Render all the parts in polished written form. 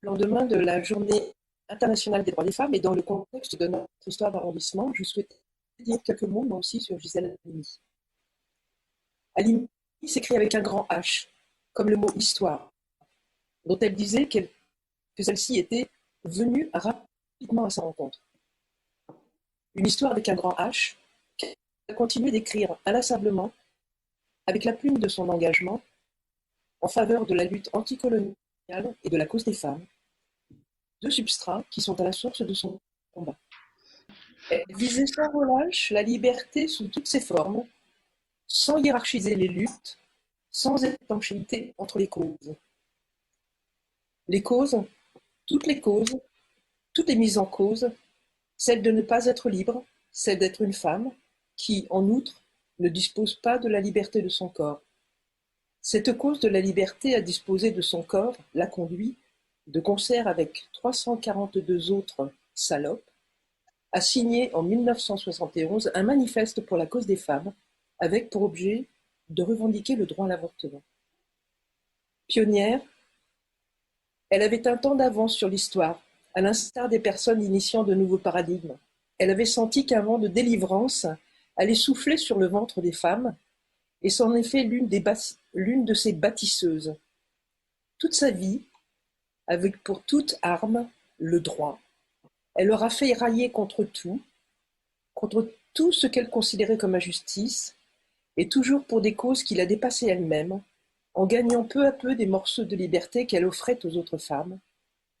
lendemain de la Journée internationale des droits des femmes et dans le contexte de notre histoire d'arrondissement, je souhaitais dire quelques mots moi aussi sur Gisèle Halimi. Halimi s'écrit avec un grand H, comme le mot histoire, dont elle disait que celle-ci était venue rapidement à sa rencontre. Une histoire avec un grand H qu'elle a continué d'écrire inlassablement avec la plume de son engagement en faveur de la lutte anticoloniale et de la cause des femmes, deux substrats qui sont à la source de son combat. Elle visait sans relâche la liberté sous toutes ses formes, sans hiérarchiser les luttes, sans étanchéité entre les causes. Les causes, toutes les mises en cause, celle de ne pas être libre, celle d'être une femme, qui, en outre, ne dispose pas de la liberté de son corps. Cette cause de la liberté à disposer de son corps l'a conduit, de concert avec 342 autres salopes, a signé en 1971 un manifeste pour la cause des femmes, avec pour objet de revendiquer le droit à l'avortement. Pionnière, elle avait un temps d'avance sur l'histoire, à l'instar des personnes initiant de nouveaux paradigmes. Elle avait senti qu'un vent de délivrance allait souffler sur le ventre des femmes, et c'en est fait l'une de ses bâtisseuses. Toute sa vie, avec pour toute arme le droit, elle aura fait railler contre tout ce qu'elle considérait comme injustice, et toujours pour des causes qui la dépassaient elle-même, en gagnant peu à peu des morceaux de liberté qu'elle offrait aux autres femmes,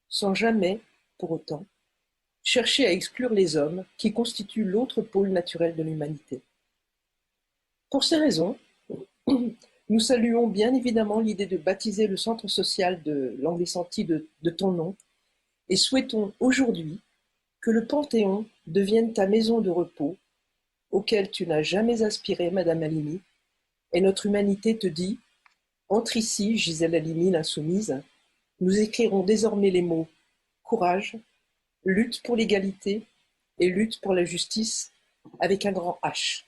sans jamais, pour autant, chercher à exclure les hommes qui constituent l'autre pôle naturel de l'humanité. Pour ces raisons, nous saluons bien évidemment l'idée de baptiser le centre social de l'Anglais-Senti de ton nom et souhaitons aujourd'hui que le Panthéon devienne ta maison de repos auquel tu n'as jamais aspiré, Madame Halimi, et notre humanité te dit « Entre ici, Gisèle Halimi, l'insoumise, nous écrirons désormais les mots « courage », lutte pour l'égalité et lutte pour la justice avec un grand H. »